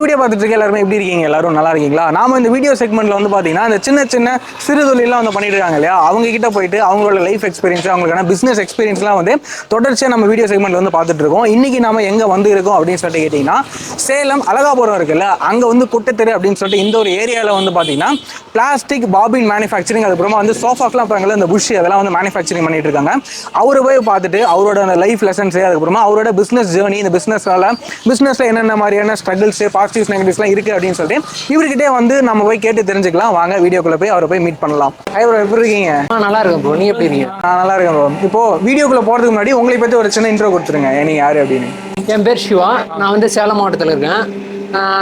Video பார்த்துட்டு இருக்க எல்லாருமே எப்படி இருக்கீங்க? எல்லாரும் நல்லா இருக்கீங்களா? நாம இந்த வீடியோ செக்மெண்ட்ல வந்து பாத்தீங்கன்னா இந்த சின்ன சின்ன சிறு தொழிலாம் வந்து பண்ணிட்டு இருக்காங்க இல்லையா, அவங்க கிட்ட போயிட்டு அவங்களோட லைஃப் எக்ஸ்பீரியன்ஸ், அவங்களுக்கான பிசினஸ் எக்ஸ்பீரியன்ஸ்லாம் வந்து தொடர்ச்சியா நம்ம வீடியோ செக்மெண்ட்ல வந்து பார்த்துட்டு இருக்கோம். இன்னைக்கு நாம எங்க வந்து இருக்கோம் அப்படின்னு சொல்லிட்டு கேட்டீங்கன்னா, சேலம் அழகாபுரம் இருக்குல்ல, அங்க வந்து குட்டத்தெரு அப்படின்னு சொல்லிட்டு இந்த ஒரு ஏரியால வந்து பாத்தீங்கன்னா பிளாஸ்டிக் பாபின் மேனுஃபேக்சரிங், அதுக்கப்புறமா வந்து சோஃபாஸ்லாம் இருப்பாங்கல்ல, இந்த புஷ் அதெல்லாம் வந்து மேனுஃபேக்சரிங் பண்ணிட்டு இருக்காங்க. அவரை போய் பார்த்துட்டு அவரோட அந்த லைஃப் லெசன்ஸ், அதுக்கப்புறமா அவரோட பிசினஸ் ஜேர்னி, இந்த பிசினஸ்ல என்னென்ன மாதிரியான ஸ்ட்ரகிள்ஸ், பாசிட்டிவ்ஸ் நெகட்டிவ்ஸ்லாம் இருக்கு அப்படின்னு சொல்லிட்டு இவர்கிட்டே வந்து நம்ம போய் கேட்டு தெரிஞ்சுக்கலாம். வாங்க வீடியோக்குள்ள போய் அவரை போய் மீட் பண்ணலாம். ஹாய் ப்ரோ, எப்படி இருக்கீங்க? நல்லா இருக்கும் ப்ரோ. நீ எப்படி இருக்கீங்க? நான் நல்லா இருக்கேன் ப்ரோ. இப்போ வீடியோக்குள்ள போறதுக்கு முன்னாடி உங்களை பத்தி ஒரு சின்ன இன்ட்ரோ கொடுத்துருங்க, நீங்க யாரு அப்படின்னு. என் பேர் சிவா. நான் வந்து சேலம் மாவட்டத்தில் இருக்கேன்.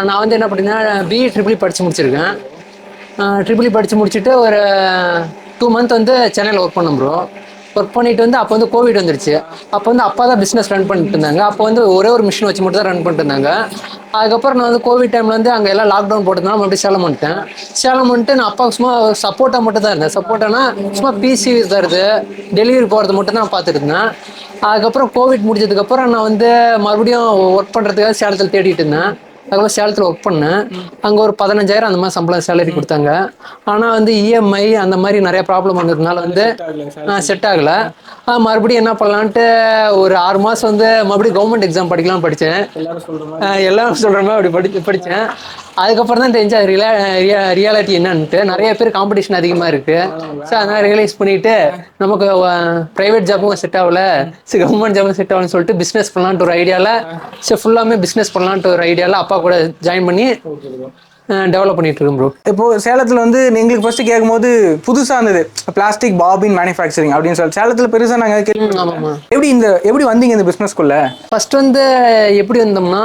நான் வந்து என்ன பண்ணீங்கன்னா BE படித்து முடிச்சிருக்கேன். படித்து முடிச்சுட்டு ஒரு 2 மந்த் வந்து சென்னையில் ஒர்க் பண்ணேன் ப்ரோ. ஒர்க் பண்ணிட்டு வந்து அப்போ வந்து கோவிட் வந்துருச்சு. அப்போ வந்து அப்பா தான் பிஸ்னஸ் ரன் பண்ணிட்டு இருந்தாங்க. அப்போ வந்து ஒரே ஒரு மிஷின் வச்சு மட்டும் தான் ரன் பண்ணிட்டு இருந்தாங்க. அதுக்கப்புறம் நான் வந்து கோவிட் டைமில் வந்து அங்கே எல்லாம் லாக்டவுன் போட்டதுனால மறுபடியும் சேலம் வந்துட்டேன். சேலம் வந்துட்டு நான் அப்பாவுக்கு சும்மா சப்போர்ட்டாக மட்டும் தான் இருந்தேன். சப்போர்ட்டானா சும்மா பிசி தருது, டெலிவரி போகிறது மட்டும் தான் நான் பார்த்துட்டு இருந்தேன். அதுக்கப்புறம் கோவிட் முடிஞ்சதுக்கப்புறம் நான் வந்து மறுபடியும் ஒர்க் பண்ணுறதுக்காக சேலத்தில் தேடிட்டு இருந்தேன். அதுக்கப்புறம் சேலத்தில் ஒர்க் பண்ணேன். அங்கே ஒரு 15,000 அந்த மாதிரி சம்பளம் சேலரி கொடுத்தாங்க. ஆனால் வந்து இஎம்ஐ அந்த மாதிரி நிறைய ப்ராப்ளம் வந்ததுனால வந்து செட் ஆகலை. மறுபடியும் என்ன பண்ணலான்ட்டு ஒரு 6 மாதம் வந்து மறுபடியும் கவர்மெண்ட் எக்ஸாம் படிக்கலாம் படித்தேன். எல்லாரும் சொல்கிற மாதிரி அப்படி படித்தேன். அதுக்கப்புறம் தான் தெரிஞ்ச ரியாலிட்டி என்னன்ட்டு. நிறைய பேர் காம்படிஷன் அதிகமாக இருக்குது. ஸோ அதனால் ரியலைஸ் பண்ணிவிட்டு நமக்கு ப்ரைவேட் ஜாப்பும் செட் ஆகல, கவர்மெண்ட் ஜாப்பும் செட் ஆகலன்னு சொல்லிட்டு பிஸ்னஸ் பண்ணலான்ட்டு ஒரு ஐடியாவில், ஸோ ஃபுல்லாமே பிஸ்னஸ் பண்ணலான்ட்டு ஒரு ஐடியாவில் அப்பா கூட ஜாயின் பண்ணி டெவலப் பண்ணிட்டு இருக்கேன் ப்ரோ. இப்போ சேலத்தில் வந்து எங்களுக்கு ஃபர்ஸ்ட் கேட்கும்போது புதுசாக இருந்தது, பிளாஸ்டிக் பாபின் மேனுஃபேக்சரிங் அப்படின்னு சொல்லி. சேலத்தில் பெருசாக நாங்கள் எப்படி வந்தீங்க இந்த பிஸ்னஸ்க்குள்ள? ஃபர்ஸ்ட் வந்து எப்படி வந்தோம்னா,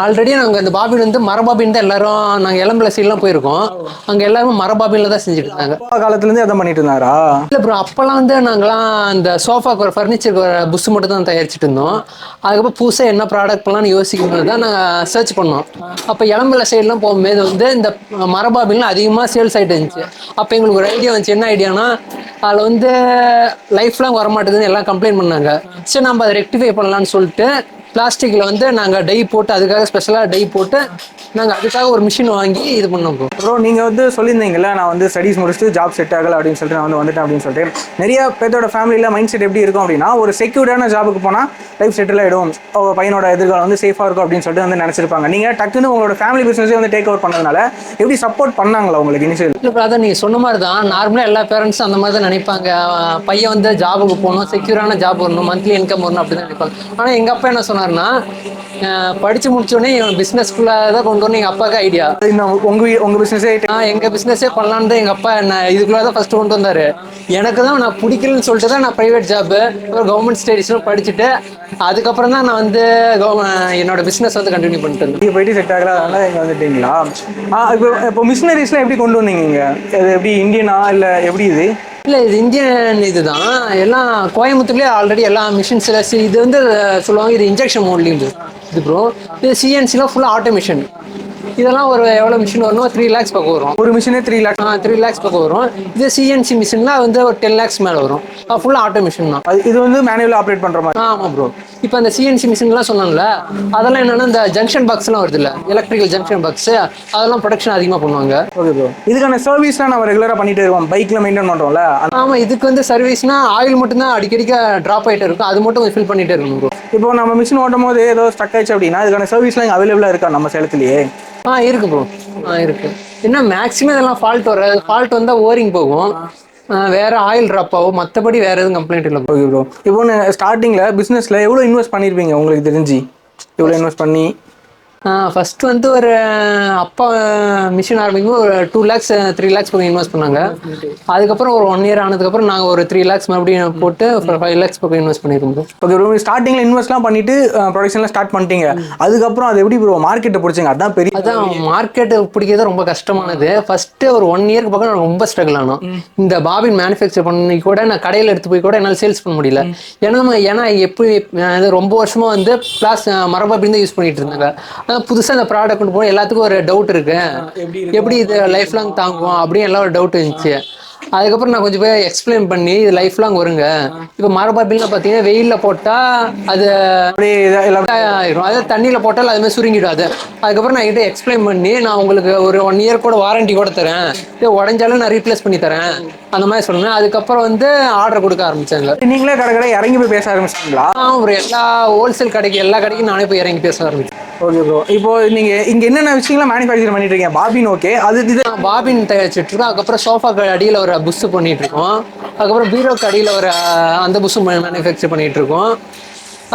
ஆல்ரெடி நாங்கள் இந்த பாபின் வந்து மரபாபின் தான் எல்லாரும், நாங்கள் இளம்பிள்ளை சைட்லாம் போயிருக்கோம். அங்கே எல்லாரும் மரபாபின்ல தான் செஞ்சுட்டு இருந்தாங்க. காலத்துலேருந்து அதை பண்ணிட்டு இருந்தாரா? இல்லை ப்ரோ, அப்போல்லாம் வந்து நாங்களாம் அந்த சோஃபாக்கு ஒரு ஃபர்னிச்சருக்கு ஒரு புஷ் மட்டும் தான் தயாரிச்சுட்டு இருந்தோம். அதுக்கப்புறம் புதுசாக என்ன ப்ராடக்ட் பண்ணலாம்னு யோசிக்கும் தான் நாங்கள் சர்ச் பண்ணோம். அப்போ இளம்பிள்ளை சைட்லாம் போகும்போது வந்து இந்த மரபாபின்லாம் அதிகமாக சேல்ஸ் ஆகிட்டு இருந்துச்சு. அப்போ எங்களுக்கு ஒரு ஐடியா வந்துச்சு. என்ன ஐடியானா, அதில் வந்து லைஃப் லாங் வரமாட்டேதுன்னு எல்லாம் கம்ப்ளைண்ட் பண்ணாங்க. சரி, நம்ம அதை ரெக்டிஃபை பண்ணலான்னு சொல்லிட்டு பிளாஸ்டிக்கில் வந்து நாங்கள் டை போட்டு, அதுக்காக ஸ்பெஷலாக டை போட்டு நாங்கள் அதுக்காக ஒரு மிஷின் வாங்கி இது பண்ணோம் ப்ரோ. அப்புறம் நீங்கள் வந்து சொல்லியிருந்தீங்களா, நான் வந்து ஸ்டடீஸ் முடிச்சுட்டு ஜாப் செட் ஆகலை அப்படின்னு சொல்லிட்டு நான் வந்துட்டேன் அப்படின்னு சொல்லிட்டு. நிறைய பேர்த்தோட ஃபேமிலியில் மைண்ட் செட் எப்படி இருக்கும் அப்படின்னா, ஒரு செக்யூர்டான ஜாபுக்கு போனால் லைஃப் செட்டில் ஆகிடும், பையனோட எதிர்காலம் வந்து சேஃபாக இருக்கும் அப்படின்னு சொல்லிட்டு வந்து நினச்சிருப்பாங்க. நீங்கள் டக்குன்னு உங்களோட ஃபேமிலி பிஸ்னஸே வந்து டேக் ஓவர் பண்ணதுனால எப்படி சப்போர்ட் பண்ணாங்களா உங்களுக்கு இனிஷியல்? இல்லை, அதான் நீங்கள் சொன்ன மாதிரி தான். நார்மலாக எல்லா பேரண்ட்ஸும் அந்த மாதிரி தான் நினைப்பாங்க. பையன் வந்து ஜாபுக்கு போகணும், செக்யூரான ஜாப் வரணும், மந்த்லி இன்கம் வரணும் அப்படி தான் நினைப்பாங்க. ஆனால் எங்கள் அப்பா என்ன சொன்னார்னா, படித்து முடிச்சோடனே பிஸ்னஸ்க்குள்ளே தான் கொண்டு வரணும். எங்கள் அப்பாவுக்கு ஐடியா உங்கள் பிஸ்னஸே எங்கள் பிஸ்னஸே பண்ணலான்னு தான் எங்கள் அப்பா என்ன இதுக்குள்ளே தான் ஃபஸ்ட்டு கொண்டு வந்தார். எனக்கு தான் நான் பிடிக்கலன்னு சொல்லிட்டு தான் நான் ப்ரைவேட் ஜாப்பு, அப்புறம் கவர்மெண்ட் ஸ்டடீஸ்லாம் படிச்சுட்டு அதுக்கப்புறம் தான் நான் வந்து என்னோட பிஸ்னஸ் வந்து கண்டினியூ பண்ணிட்டு இருந்தேன். நீங்கள் போயிட்டு செட் ஆகல, அதனால் இங்கே வந்துட்டீங்களா? இப்போ மிஷினரிஸ்லாம் எப்படி கொண்டு வந்தீங்க? அது எப்படி இந்தியனா இல்லை எப்படி இது? இல்லை, இது இந்தியன் இதுதான். எல்லாம் கோயம்புத்தூர்லேயே ஆல்ரெடி எல்லா மிஷின்ஸில் இது வந்து சொல்லுவாங்க, இது இன்ஜெக்ஷன் மோட்லிங் இது ப்ரோ. இது சிஎன்சிலாம் ஃபுல்லாக ஆட்டோமேஷன். இதெல்லாம் ஒரு எவ்வளோ மிஷின் வரணும்? 3 lakhs பக்கம் வரும். ஒரு மிஷினே 3 lakhs? 3 lakhs பக்கம் வரும். இது சிஎன்சி மிஷின்லாம் வந்து ஒரு 10 lakhs மேலே வரும். ஃபுல்லாக ஆட்டோமேஷன் தான். இது வந்து மேனுவலாக ஆப்ரேட் பண்ணுற மாதிரி? ஆமாம் ப்ரோ. இப்போ அந்த சிஎன்சி மிஷின்லாம் சொன்னாங்கல்ல, அதெல்லாம் என்னென்னா இந்த ஜங்ஷன் பாக்ஸ்லாம் வருது இல்லை, எலக்ட்ரிக்கல் ஜங்ஷன் பாக்ஸ், அதெல்லாம் ப்ரொடக்ஷன் அதிகமாக பண்ணுவாங்க. Okay bro. இதுக்கான சர்வீஸ்லாம் நம்ம ரெகுலராக பண்ணிட்டு இருக்கோம், பைக்கில் மெயின்டைன் பண்ணுறோம்ல? ஆமாம், இதுக்கு வந்து சர்வீஸ்னா ஆயில் மட்டும்தான் அடிக்கடிக்க ட்ராப் ஆகிட்டே இருக்கும், அது மட்டும் ஃபில் பண்ணிகிட்டே இருக்கணும் ப்ரோ. இப்போ நம்ம மிஷின் ஓட்டும் போது ஏதோ ஸ்டக் ஆயிடுச்சு அப்படின்னா இதுக்கான சர்வீஸ்லாம் இங்கே அவைலபிளாக இருக்கா நம்ம சேலத்துலேயே? இருக்கு ப்ரோ, இருக்கு. என்ன மேக்ஸிமம் இதெல்லாம் ஃபால்ட் வராது. ஃபால்ட் வந்தால் ஓரிங் போகும், வேற ஆயில் ட்ராப் ஆகும், மற்றபடி வேற எதுவும் கம்ப்ளைண்ட் இல்லை. Okay bro. இப்போ ஸ்டார்டிங்கில் பிஸ்னஸில் எவ்வளோ இன்வெஸ்ட் பண்ணியிருப்பீங்க உங்களுக்கு தெரிஞ்சு? எவ்வளோ இன்வெஸ்ட் பண்ணி? ஃபஸ்ட்டு வந்து ஒரு அப்பா மிஷின் ஆரம்பிக்கும் ஒரு 2 lakhs 3 lakhs பக்கம் இன்வெஸ்ட் பண்ணாங்க. அதுக்கப்புறம் ஒரு 1 year ஆனதுக்கப்புறம் நாங்கள் ஒரு 3 lakhs மறுபடியும் போட்டு 5 lakhs பக்கம் இன்வெஸ்ட் பண்ணியிருக்கோம். Okay bro. ஸ்டார்டிங்கில் இன்வெஸ்ட்லாம் பண்ணிட்டு ப்ரொடக்ஷன்லாம் ஸ்டார்ட் பண்ணிட்டீங்க. அதுக்கப்புறம் அது எப்படி ப்ரோ மார்க்கெட்டை பிடிச்சிங்க? அதான் பெரிய. அதான் மார்க்கெட்டை பிடிக்கிறது ரொம்ப கஷ்டமானது. ஃபஸ்ட்டு ஒரு 1 year பக்கம் நான் ரொம்ப ஸ்ட்ரகிள் ஆனோம். இந்த பாபின் மேனுஃபேக்சர் பண்ணி கூட நான் கடையில் எடுத்து போய் கூட என்னால் சேல்ஸ் பண்ண முடியல. ஏன்னா எப்படி ரொம்ப வருஷமாக வந்து மரபாபின் தான் யூஸ் பண்ணிட்டு இருந்தாங்க. புதுசாக இந்த ப்ராடக்ட் கொண்டு போனால் எல்லாத்துக்கும் ஒரு டவுட் இருக்கு, எப்படி இது லைஃப் லாங் தாங்கும் அப்படின்னு எல்லாம் ஒரு டவுட் இருந்துச்சு. அதுக்கப்புறம் நான் கொஞ்சம் போய் எக்ஸ்பிளைன் பண்ணி இது லைஃப் லாங் வருங்க. இப்போ மரபாபில்லாம் பார்த்தீங்கன்னா வெயிலில் போட்டால் அது அப்படியே ஆயிரும், அதாவது தண்ணியில் போட்டால் அது மாதிரி சுருங்கிடும். அதுக்கப்புறம் நான் கிட்ட எக்ஸ்பிளைன் பண்ணி நான் உங்களுக்கு ஒரு 1 year கூட வாரண்டி கூட தரேன், இது உடஞ்சாலும் நான் ரீப்ளேஸ் பண்ணி தரேன் அந்த மாதிரி சொன்னேன். அதுக்கப்புறம் வந்து ஆர்டர் கொடுக்க ஆரம்பிச்சாங்க. நீங்களே கடை இறங்கி போய் பேச ஆரம்பிச்சிங்களா? ஒரு எல்லா ஹோல்சேல் கடைக்கு எல்லா கடைக்கும் நானே போய் இறங்கி பேச ஆரம்பிச்சேன். ஓகே ப்ரோ, இப்போ நீங்க இங்க என்னென்ன விஷயங்கள்லாம் மேனுஃபேக்சர் பண்ணிட்டு இருக்கீங்க? பாபின் ஓகே, அது இது பாபின் தயாரிச்சுட்டு இருக்கோம். அதுக்கப்புறம் சோஃபாக்கு அடியில் ஒரு புஷ் பண்ணிட்டு இருக்கோம். அதுக்கப்புறம் பீரோக்கு அடியில் ஒரு அந்த புஷ் மேனுஃபேக்சர் பண்ணிட்டு இருக்கோம்.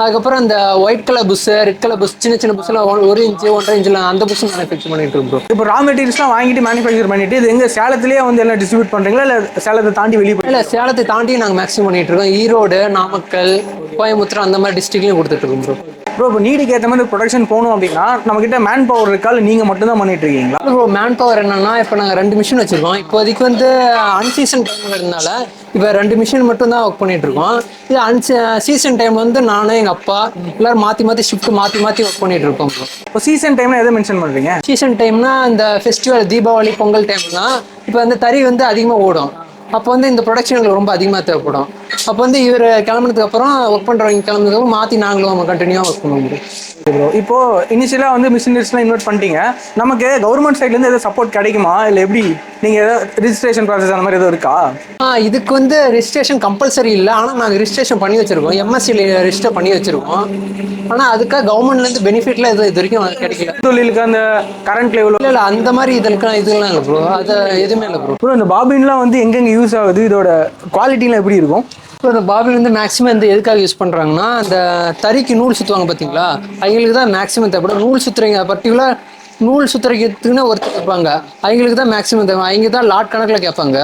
அதுக்கப்புறம் அந்த white colour bush, red colour bush, சின்ன சின்ன புஷ்லாம் 1 inch 1.5 inch அந்த புஷ் மேனுஃபேக்சர் பண்ணிட்டு இருக்கோம். இப்போ ரா மெட்டீரியல்ஸ்லாம் வாங்கிட்டு மேனுஃபேக்சர் பண்ணிட்டு இது எங்க சேலத்திலேயே வந்து எல்லாம் டிஸ்ட்ரிபியூட் பண்றீங்களா இல்ல சேலத்தை தாண்டி வெளியே போய்? இல்லை, சேலத்தை தாண்டி நாங்கள் மேக்ஸிமம் பண்ணிட்டு இருக்கோம். ஈரோடு, நாமக்கல், கோயம்புத்தூர் அந்த மாதிரி டிஸ்ட்ரிக்ட்லையும் கொடுத்துட்டு இருக்கோம் ப்ரோ. ப்ரோ, இப்போ நீடுக்கு ஏற்ற மாதிரி ப்ரொடக்ஷன் போகணும் அப்படின்னா நம்ம கிட்ட மேன் பவர் இருக்கா இல்லை நீங்கள் மட்டும் தான் பண்ணிட்டு இருக்கீங்களா? ப்ரோ, மேன் பவர் என்னன்னா இப்போ நாங்கள் 2 மிஷின் வச்சிருக்கோம். இப்போதைக்கு வந்து அன்சீசன் டைம்ங்கிறதுனால இப்போ 2 மிஷின் மட்டும் தான் ஒர்க் பண்ணிட்டு இருக்கோம். இது சீசன் டைம் வந்து நானும் எங்கள் அப்பா எல்லாரும் மாற்றி ஷிஃப்ட் மாற்றி ஒர்க் பண்ணிட்டு இருக்கோம் ப்ரோ. இப்போ சீசன் டைம்ல எதை மென்ஷன் பண்ணுறீங்க? சீசன் டைம்னா இந்த ஃபெஸ்டிவல், தீபாவளி, பொங்கல் டைம்னா இப்போ வந்து தறி வந்து அதிகமாக ஓடும். அப்போ வந்து இந்த ப்ரொடக்ஷன் எங்களுக்கு ரொம்ப அதிகமாக தேவைப்படும். அப்போ வந்து இவர் கிளம்புனதுக்கு அப்புறம் ஒர்க் பண்ணுறவங்க கிளம்புனதுக்கு அப்புறம் மாற்றி நாங்களும் கண்டினியூவாக ஒர்க் பண்ணுவோம். ப்ரோ, இப்போ இனிஷியலாக வந்து மிஷினரிஸ்லாம் இன்வெஸ்ட் பண்ணிட்டீங்க, நமக்கு கவர்மெண்ட் சைட்லேருந்து எதாவது சப்போர்ட் கிடைக்குமா இல்லை எப்படி? நீங்கள் ஏதாவது ரிஜிஸ்ட்ரேஷன் ப்ராசஸ் அந்த மாதிரி எதுவும் இருக்கா? இதுக்கு வந்து ரிஜிஸ்ட்ரேஷன் கம்பல்சரி இல்லை, ஆனால் நாங்கள் ரிஜிஸ்ட்ரேஷன் பண்ணி வச்சிருக்கோம், எம்எஸ்சி ரெஜிஸ்டர் பண்ணி வச்சிருக்கோம். ஆனால் அதுக்காக கவர்மெண்ட்லேருந்து பெனிஃபிட்ல இது வரைக்கும் கிடைக்கல. தொழிலுக்கு அந்த கரண்ட் லெவல் இல்லை அந்த மாதிரி இதெல்லாம் இல்லை ப்ரோ, அது எதுவுமே இல்லை ப்ரோ. ப்ரோ, இந்த பாபின்லாம் வந்து எங்கெங்கே யூஸ் ஆகுது, இதோட குவாலிட்டிலாம் எப்படி இருக்கும்? இப்போ இந்த பாபின் வந்து மேக்ஸிமம் வந்து எதுக்காக யூஸ் பண்ணுறாங்கன்னா, அந்த தறிக்கு நூல் சுற்றுவாங்க பார்த்தீங்களா, அவங்களுக்கு தான் மேக்ஸிமம் தேவைப்படும். நூல் சுற்றுறீங்க பர்டிகுலர் நூல் சுற்றுறதுக்குன்னு ஒருத்தர் இருப்பாங்க, அவங்களுக்கு தான் மேக்ஸிமம் தேவை. அவங்க தான் லாட் கணக்கில் கேட்பாங்க,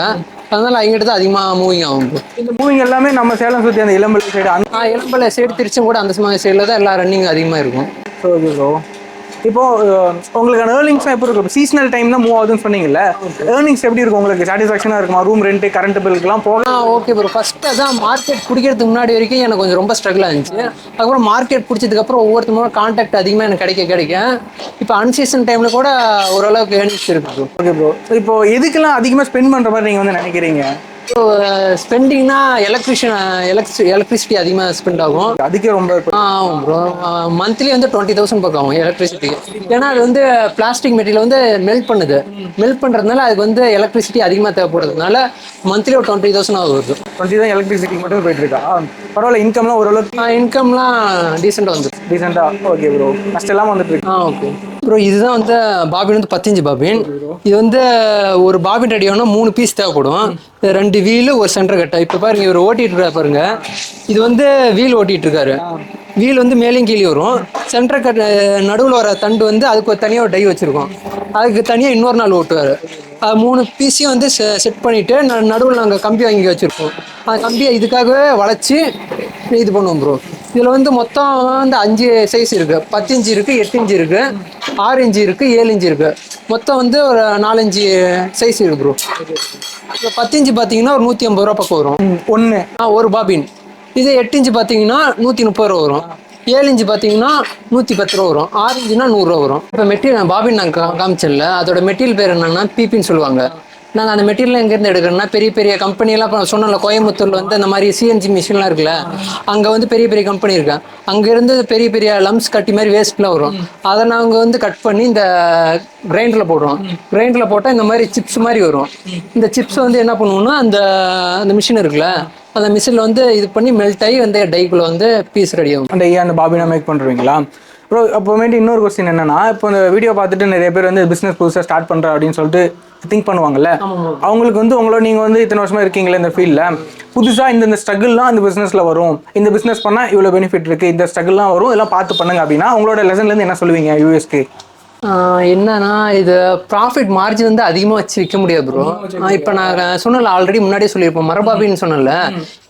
அதனால அவங்ககிட்ட தான் அதிகமாக மூவிங் ஆகும். இந்த மூவிங் எல்லாமே நம்ம சேலம் சுற்றி அந்த இளம்பலை சைடு இளம்பலை சைடு, திருச்சும் கூட அந்த சைடில் தான் எல்லா ரன்னிங் அதிகமாக இருக்கும். ஓகே ப்ரோ, இப்போ உங்களுக்கான ஏர்னிங்ஸ்லாம் எப்படி இருக்கும்? சீசனல் டைம் தான் மூவ் ஆகுதுன்னு சொன்னீங்கல்ல, ஏர்னிங்ஸ் எப்படி இருக்கும்? உங்களுக்கு சாட்டிஸ்ஃபேக்ஷனாக இருக்குமா? ரூம் ரெண்ட், கரண்ட் பில்லுக்குலாம் போகலாம். ஓகே ப்ரோ, ஃபர்ஸ்ட் அதான் மார்க்கெட் பிடிக்கிறதுக்கு முன்னாடி வரைக்கும் எனக்கு கொஞ்சம் ரொம்ப ஸ்ட்ரகிள் ஆச்சு. அதுக்கப்புறம் மார்க்கெட் பிடிச்சதுக்கப்புறம் ஒவ்வொருத்தரும் கான்டாக்ட் அதிகமாக எனக்கு கிடைக்க இப்போ அன்சீசன் டைமில் கூட ஓரளவுக்கு ஏர்னிங்ஸ் இருக்கு. ஓகே ப்ரோ, இப்போ எதுக்கெல்லாம் அதிகமாக ஸ்பெண்ட் பண்ணுற மாதிரி நீங்கள் வந்து நினைக்கிறீங்க? ஸ்பெண்டிங்னா எலக்ட்ரிசிட்டி அதிகமாக ஸ்பெண்ட் ஆகும். அதுக்கே ரொம்ப ஆகும் ப்ரோ. மந்த்லி வந்து 20,000 பக்கம் ஆகும் எலக்ட்ரிசிட்டி. ஏன்னா அது வந்து பிளாஸ்டிக் மெட்டீரியல் வந்து மெல்ட் பண்ணுறதுனால அதுக்கு வந்து எலக்ட்ரிசிட்டி அதிகமாக தேவைப்படுறதுனால மந்த்லி ஒரு 20,000 ஆகுது. 20 தான் எலக்ட்ரிசிட்டி மட்டும் போயிட்டு இருக்கா? பரவாயில்ல, இன்கம்லாம் ஓரளவுக்கு இன்கம்லாம் டீசெண்டாக வந்துடும். டீசெண்டாக. ஓகே ப்ரோ, நஷ்டம் இல்லாமல் வந்துட்டு இருக்கு. ஓகே ப்ரோ, இதுதான் வந்து பாபின் வந்து 10 inch பாபின். இது வந்து ஒரு பாபின் ரெடி ஆகணும் 3 பீஸ் தேவைப்படும். 2 வீலு, ஒரு சென்டர் கட்டை. இப்போ பாருங்க, இவர் ஓட்டிட்டு இருக்காரு பாருங்க, இது வந்து வீல் ஓட்டிட்டு இருக்காரு. வீல் வந்து மேலேயும் கீழே வரும். சென்டர் கட் நடுவில் வர தண்டு வந்து அதுக்கு ஒரு தனியாக ஒரு டை வச்சிருக்கோம், அதுக்கு தனியாக இன்னொரு நாள் ஓட்டுவார். 3 பீஸையும் வந்து செட் பண்ணிட்டு நடுவில் நாங்கள் கம்பி வாங்கி வச்சிருக்கோம். அந்த கம்பியை இதுக்காகவே வளைச்சி இது பண்ணுவோம் ப்ரோ. இதில் வந்து மொத்தம் வந்து 5 சைஸ் இருக்குது. 10 inch இருக்குது, 8 inch இருக்குது, 6 inch இருக்குது, 7 inch இருக்குது. மொத்தம் வந்து ஒரு 4-5 சைஸ் இருக்குது ப்ரோ. இப்போ 10 inch பார்த்தீங்கன்னா ஒரு 150 ரூபா பக்கம் வரும் ஒரு பாபின். இது 8 inch பார்த்தீங்கன்னா 130 ரூபா வரும். 7 inch பார்த்தீங்கன்னா 110 ரூபா வரும். 6 inchனா 100 ரூபா வரும். இப்போ மெட்டீரியல் பாபின் நாங்கள் காமிச்சல, அதோட மெட்டீரியல் பேர் என்னன்னா பிபின்னு சொல்லுவாங்க. நாங்கள் அந்த மெட்டீரியல் எங்கேருந்து எடுக்கிறோம்னா, பெரிய பெரிய கம்பெனியெல்லாம் இப்போ சொன்னல, கோயம்புத்தூரில் வந்து அந்த மாதிரி சிஎன்ஜி மிஷின்லாம் இருக்குல்ல, அங்கே வந்து பெரிய பெரிய கம்பெனி இருக்கு. அங்கேருந்து பெரிய பெரிய லம்ஸ் கட்டி மாதிரி வேஸ்ட்லாம் வரும், அதை நாங்கள் வந்து கட் பண்ணி இந்த கிரைண்டரில் போடுறோம். கிரைண்டரில் போட்டால் இந்த மாதிரி சிப்ஸ் மாதிரி வரும். இந்த சிப்ஸ் வந்து என்ன பண்ணுவோம்னா, அந்த மிஷின் இருக்குல்ல, அந்த மிஷினில் வந்து இது பண்ணி மெல்ட் ஆகி வந்து டைக்குள்ளே வந்து பீஸ் ரெடி ஆகும். அந்த பாபினா மேக் பண்ணுறீங்களா ப்ரோ? அப்புறமேட்டு இன்னொரு கொஸ்டின் என்னன்னா, இப்போ இந்த வீடியோ பார்த்துட்டு நிறைய பேர் வந்து பிஸ்னஸ் புதுசாக ஸ்டார்ட் பண்ணுறேன் அப்படின்னு சொல்லிட்டு திங்க் பண்ணுவாங்கல்ல, அவங்களுக்கு வந்து உங்களோட நீங்கள் வந்து இத்தனை வருஷமா இருக்கீங்களே இந்த ஃபீல்டில், புதுசாக இந்த ஸ்ட்ரகிள்லாம் இந்த பிஸ்னஸில் வரும், இந்த பிஸ்னஸ் பண்ணால் இவ்வளோ பெனிஃபிட் இருக்குது, இந்த ஸ்ட்ரகிள்லாம் வரும், இதெல்லாம் பார்த்து பண்ணுங்க அப்படின்னா உங்களோட லெசன்லேருந்து என்ன சொல்லுவீங்க யூஎஸ்க்கு? என்னன்னா, இது ப்ராஃபிட் மார்ஜின் வந்து அதிகமாக வச்சு விற்க முடியாது ப்ரோ. இப்போ நாங்கள் சொன்னல, ஆல்ரெடி முன்னாடியே சொல்லியிருப்போம், மரபாபின்னு சொன்னல,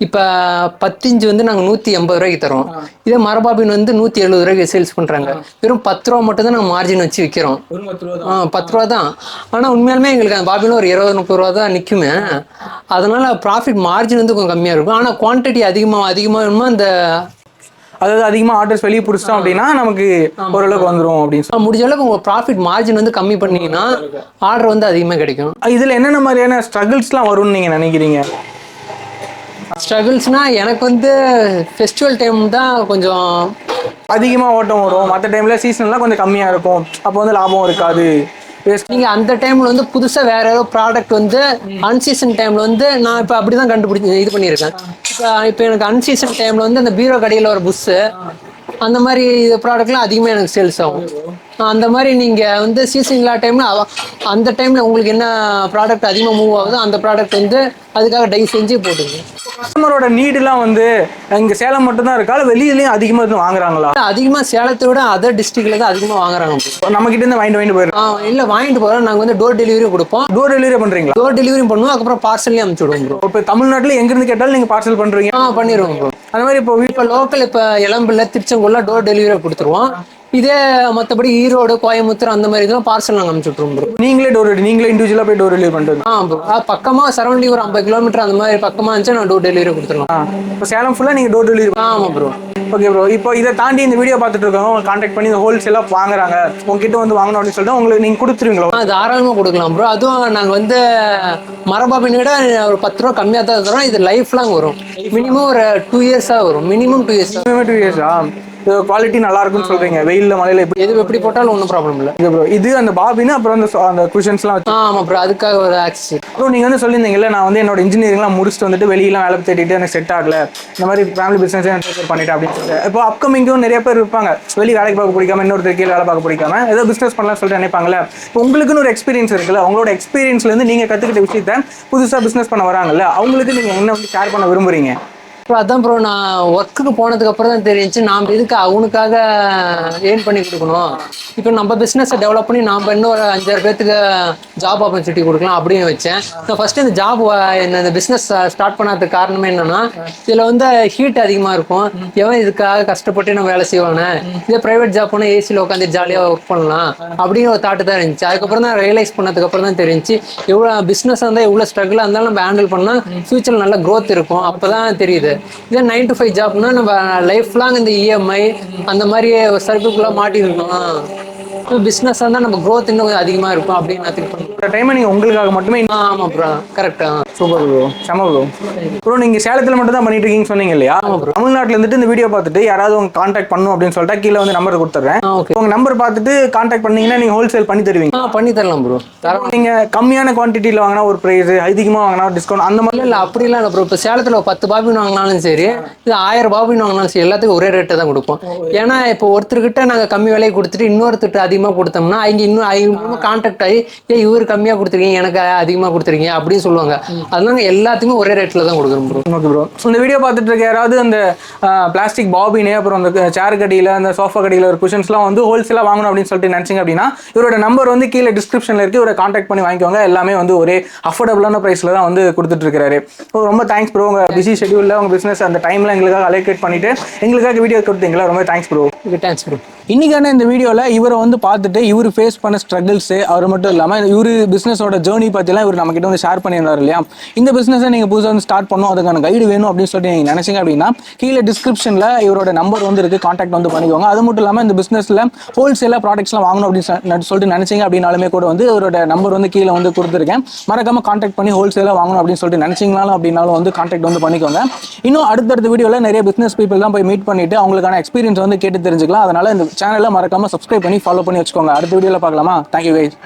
இப்போ 10 inch வந்து நாங்கள் 180 ரூபாய்க்கு தரோம். இதே மரபாபின் வந்து 170 ரூபாய்க்கு சேல்ஸ் பண்ணுறாங்க. வெறும் 10 ரூபா மட்டும் தான் நாங்கள் மார்ஜின் வச்சு விற்கிறோம். 10 ரூபா தான். ஆனால் உண்மையாலுமே எங்களுக்கு அந்த பாபின் ஒரு 20-30 ரூபா தான் நிற்குமே. அதனால ப்ராஃபிட் மார்ஜின் வந்து கொஞ்சம் கம்மியாக இருக்கும். ஆனால் குவான்டிட்டி அதிகமாக அந்த அதாவது அதிகமாக ஆர்டர்ஸ் வெளியே பிடிச்சிட்டோம் அப்படின்னா நமக்கு ஓரளவுக்கு வந்துடும் அப்படின்னு முடிஞ்ச அளவுக்கு உங்கள் ப்ராஃபிட் மார்ஜின் வந்து கம்மி பண்ணீங்கன்னா ஆர்டர் வந்து அதிகமாக கிடைக்கும். இதில் என்னென்ன மாதிரியான ஸ்ட்ரகிள்ஸ்லாம் வரும்னு நீங்கள் நினைக்கிறீங்க? ஸ்ட்ரகிள்ஸ்னால் எனக்கு வந்து ஃபெஸ்டிவல் டைம் தான் கொஞ்சம் அதிகமாக ஓட்டம் வரும், மற்ற டைமில் சீசன்லாம் கொஞ்சம் கம்மியாக இருக்கும், அப்போ வந்து லாபம் இருக்காது. நீங்கள் அந்த டைமில் வந்து புதுசாக வேற ஏதோ ப்ராடக்ட் வந்து அன்சீசன் டைமில் வந்து நான் இப்போ அப்படி தான் கண்டுபிடிச்சி இது பண்ணியிருக்கேன். இப்போ எனக்கு அன்சீசன் டைமில் வந்து அந்த பீரோ கடையில் ஒரு புஷ்ஷு அந்த மாதிரி ப்ராடக்ட்லாம் அதிகமாக எனக்கு சேல்ஸ் ஆகும். அந்த மாதிரி நீங்கள் வந்து சீசன் இல்லாத டைமில் அந்த டைமில் உங்களுக்கு என்ன ப்ராடக்ட் அதிகமாக மூவ் ஆகுதோ அந்த ப்ராடக்ட் வந்து அதுக்காக டை செஞ்சு போட்டுங்க. கஸ்டமரோட நீடுலாம் வந்து இங்கே சேலம் மட்டும்தான் இருக்கா, இல்லை வெளியிலையும் அதிகமாக இருந்து வாங்குறாங்களா? அதிகமாக சேலத்தை விட அதர் டிஸ்ட்ரிக்ட்ல தான் அதிகமாக வாங்குறாங்க. நம்ம கிட்ட இருந்து வாங்கிட்டு போயிடும். இல்லை வாங்கிட்டு போகிறோம், நாங்கள் வந்து டோர் டெலிவரி கொடுப்போம். டோர் டெலிவரி பண்ணுறீங்களா? டோர் டெலிவரி பண்ணுவோம், அதுக்கப்புறம் பார்சல்லையும் அனுப்பிச்சு விடுவோம் ப்ரோ. இப்போ தமிழ்நாட்டில் எங்கேருந்து கேட்டாலும் நீங்கள் பார்சல் பண்ணுறீங்க? பண்ணிடுவோம் ப்ரோ. அந்த மாதிரி இப்போ லோக்கல் இப்போ இளம்பிள்ளை திருச்செங்கோல்ல டோர் டெலிவரி கொடுத்துருவோம். இதே மற்றபடி ஈரோடு கோயம்புத்தூர் அந்த மாதிரி இதெல்லாம் பார்சல் நாங்கள் அனுப்பிச்சுட்ருவோம் ப்ரோ. நீங்களே இண்டிவிஜுவலாக போய் டோர் டெலிவரி பண்ணுறது? ப்ரோ பக்கமாக சரௌண்டிங் ஒரு 50 கிலோமீட்டர் அந்த மாதிரி பக்கமாக இருந்துச்சு நான் டோர் டெலிவரி கொடுத்துருவோம். இப்போ சேலம் ஃபுல்லாக நீங்கள் டோர் டெலிவரி? ஆமாம் ப்ரோ. Okay bro. இப்போ இதை தாண்டி இந்த வீடியோ பார்த்துட்டு இருக்கவங்க உங்களை கான்டாக்ட் பண்ணி இந்த ஹோல்சேலாக வாங்குறாங்க, உங்ககிட்ட வந்து வாங்கணும் அப்படின்னு சொல்லிட்டு உங்களுக்கு நீங்கள் கொடுத்துருவீங்களா? தாராளமாக கொடுக்கலாம் ப்ரோ. அதுவும் நாங்கள் வந்து மரபாபினை விட ஒரு 10 ரூபா கம்மியாக தான் தரோம். இது லைஃப் லாங் வரும், மினிமம் ஒரு 2 இயர்ஸாக வரும். Minimum 2 years. 2 இயர்ஸா? குவாலிட்டி நல்லா இருக்குன்னு சொல்றீங்க, வெயில்ல மழையில எப்படி போட்டாலும் ஒன்றும் ப்ராப்ளம் இல்லை ப்ரோ. இது அந்த பாபின்னு அப்புறம் அந்த குஷன்ஸ்லாம் வச்சு? ஆமாம் ப்ரோ, அதுக்காக ஒரு ஆக்சஸ். அப்புறம் நீங்கள் வந்து சொல்லியிருந்தீங்கல்ல, நான் வந்து என்னோட இன்ஜினியரிங்லாம் முடிச்சுட்டு வந்துட்டு வெளியெல்லாம் வேலை தேடிட்டு எனக்கு செட் ஆகல, இந்த மாதிரி ஃபேமிலி பிஸ்னஸ் பண்ணிட்டேன் அப்படின்னு சொல்லிட்டு. இப்போ அப்கமிங்கும் நிறைய பேர் இருப்பாங்க, வெளியே வேலைக்கு பார்க்க பிடிக்காம இன்னொருத்தர் கீழே வேலை பார்க்க பிடிக்காம ஏதோ பிஸ்னஸ் பண்ணலாம்னு சொல்லிட்டு நினைப்பாங்கல்ல. இப்போ உங்களுக்குன்னு ஒரு எக்ஸ்பீரியன்ஸ் இருக்குல்ல, உங்களோட எக்ஸ்பீரியன்ஸ்லேருந்து நீங்கள் கற்றுக்கிட்ட விஷயத்த புதுசாக பிஸ்னஸ் பண்ண வராங்கல்ல, அவங்களுக்கு நீங்கள் என்ன வந்து ஷேர் பண்ண விரும்புறீங்க? ப்ரோ அதான் ப்ரோ, நான் ஒர்க்குக்கு போனதுக்கு அப்புறம் தான் தெரிஞ்சு நாம் இதுக்கு அவனுக்காக ஏர்ன் பண்ணி கொடுக்கணும். இப்போ நம்ம பிஸ்னஸை டெவலப் பண்ணி நாம் இன்னும் ஒரு 5-6 பேர்த்துக்கு ஜாப் ஆப்பர்ச்சுனிட்டி கொடுக்கலாம் அப்படின்னு வச்சேன். நான் ஃபஸ்ட்டு இந்த ஜாப் இந்த பிஸ்னஸ் ஸ்டார்ட் பண்ணதுக்கு காரணமே என்னன்னா, இதில் வந்து ஹீட் அதிகமாக இருக்கும், எவன் இதுக்காக கஷ்டப்பட்டு நம்ம வேலை செய்வானே, இதே ப்ரைவேட் ஜாப் போனால் ஏசியில் உட்காந்து ஜாலியாக ஒர்க் பண்ணலாம் அப்படிங்கிற ஒரு தாட்டு தான் இருந்துச்சு. அதுக்கப்புறம் தான் ரியலைஸ் பண்ணதுக்கப்புறம் தான் தெரிஞ்சு எவ்வளோ பிஸ்னஸ் இருந்தால் எவ்வளோ ஸ்ட்ரகிளாக இருந்தாலும் நம்ம ஹேண்டில் பண்ணால் ஃபியூச்சரில் நல்ல க்ரோத் இருக்கும். அப்போ தான் தெரியுது. இதே 9 to 5 ஜாப்னா நம்ம லைஃப் லாங் இந்த இஎம்ஐ அந்த மாதிரி சர்க்கிள்குள்ளே மாட்டிருக்கணும். பிஸ்னஸ் இருந்தால் நம்ம க்ரோத் இன்னும் அதிகமாக இருக்கும் அப்படின்னு நான் திங்க் பண்ணுறேன். டைமை நீங்கள் உங்களுக்காக மட்டுமே? ஆமாம் ப்ரோ, கரெக்டாக. சூப்பர் ப்ரோ, செம ப்ரோ. ப்ரோ நீங்கள் சேலத்தில் மட்டும் தான் பண்ணிட்டு இருக்கீங்கன்னு சொன்னீங்க இல்லையா? தமிழ்நாட்டில் இருந்துட்டு இந்த வீடியோ பார்த்துட்டு யாராவது உங்க கான்டாக்ட் பண்ணும் அப்படின்னு சொல்லிட்டா கீழே வந்து நம்பர் கொடுத்துட்றேன். உங்கள் நம்பர் பார்த்துட்டு கான்டாக்ட் பண்ணீங்கன்னா நீங்கள் ஹோல்சேல் பண்ணி தருவீங்க? பண்ணி தரலாம் ப்ரோ. நீங்கள் கம்மியான குவான்டிட்டியில் வாங்கினா ஒரு ப்ரைஸ், அதிகமாக வாங்கினா டிஸ்கவுண்ட் அந்த மாதிரி? இல்லை அப்படிலாம் இல்லை ப்ரோ. இப்போ சேலத்தில் 10 பாபின் வாங்கினாலும் சரி, இது 1000 பாபின் வாங்கினாலும் சரி, எல்லாத்துக்கும் ஒரே ரேட்டை தான் கொடுப்போம். ஏன்னா இப்போ ஒருத்தர்கிட்ட நாங்கள் கம்மி விலையை கொடுத்துட்டு இன்னொருத்தர் அதிகமாக கொடுத்தோம்னா இன்னும் கான்டாக்ட் ஆகி இவர் கம்மியாக கொடுத்துருக்கீங்க எனக்கு அதிகமாக கொடுத்துருக்கீங்க அப்படின்னு சொல்லுவாங்க. அதனால எல்லாத்துக்குமே ஒரே ரேட்டில் தான் கொடுக்குறோம் ப்ரோ. Okay bro. இந்த வீடியோ பார்த்துட்டு இருக்க யாராவது அந்த பிளாஸ்டிக் பாபினே அப்புறம் அந்த சேர் கடியில் அந்த சோஃபா கடியில் ஒரு குஷன்ஸ்லாம் வந்து ஹோல்சேலாக வாங்கணும் அப்படின்னு சொல்லிட்டு நினச்சிங்க அப்படின்னா இவரோட நம்பர் வந்து கீழே டிஸ்கிரிப்ஷனில் இருக்குது, இவரை கான்டாக்ட் பண்ணி வாங்கிக்கோங்க. எல்லாமே வந்து ஒரே அஃபோர்டபுளான ப்ரைஸில் தான் வந்து கொடுத்துட்ருக்காரு. ரொம்ப தேங்க்ஸ் ப்ரோ. உங்கள் பிஸி ஷெடியூலில் உங்கள் பிஸ்னஸ் அந்த டைமில் எங்களுக்காக அலோகேட் பண்ணிவிட்டு எங்களுக்காக வீடியோ கொடுத்தீங்களா, ரொம்ப தேங்க்ஸ் ப்ரோ. Thanks bro. இன்றைக்கான இந்த வீடியோவில் இவரை வந்து பார்த்துட்டு இவர் ஃபேஸ் பண்ண ஸ்ட்ரகிள்ஸு, அவர் மட்டும் இல்லாமல் இவர் பிஸ்னஸோட ஜேர்னி பற்றிலாம் இவர் நம்மக்கிட்ட வந்து ஷேர் பண்ணியிருந்தார் இல்லையா? இந்த பிஸ்னஸை நீங்கள் புதுசாக வந்து ஸ்டார்ட் பண்ணணும், அதுக்கான கைடு வேணும் அப்படின்னு சொல்லிட்டு நீங்கள் நினச்சிங்க அப்படின்னா கீழே டிஸ்கிரிப்ஷனில் இவரோட நம்பர் வந்து இருக்குது, கான்டாக்ட் வந்து பண்ணிக்கோங்க. அது மட்டும் இல்லாமல் இந்த பிஸ்னஸில் ஹோல்சேலாக ப்ராடக்ட்ஸ்லாம் வாங்கணும் அப்படின்னு சொல்லிட்டு நினச்சிங்க அப்படின்னாலுமே கூட வந்து இவரோட நம்பர் வந்து கீழே வந்து கொடுத்துருக்கேன். மறக்காமல் கான்டாக்ட் பண்ணி ஹோல்சேலாக வாங்கணும் அப்படின்னு சொல்லிட்டு நினச்சிங்களாலும் அப்படின்னாலும் வந்து கான்டாக்ட் வந்து பண்ணிக்கோங்க. இன்னும் அடுத்தடுத்த வீடியோவில் நிறைய பிஸ்னஸ் பீப்பிள் தான் போய் மீட் பண்ணிவிட்டு அவங்களுக்கான எக்ஸ்பீரியன்ஸ் வந்து கேட்டு தெரிஞ்சுக்கலாம். அதனால் இந்த சேனலை மறக்காமல் சப்ஸ்கிரைப் பண்ணி ஃபாலோ பண்ணி வச்சுக்கோங்க. அடுத்த வீடியோவில் பார்க்கலாமா? Thank you guys.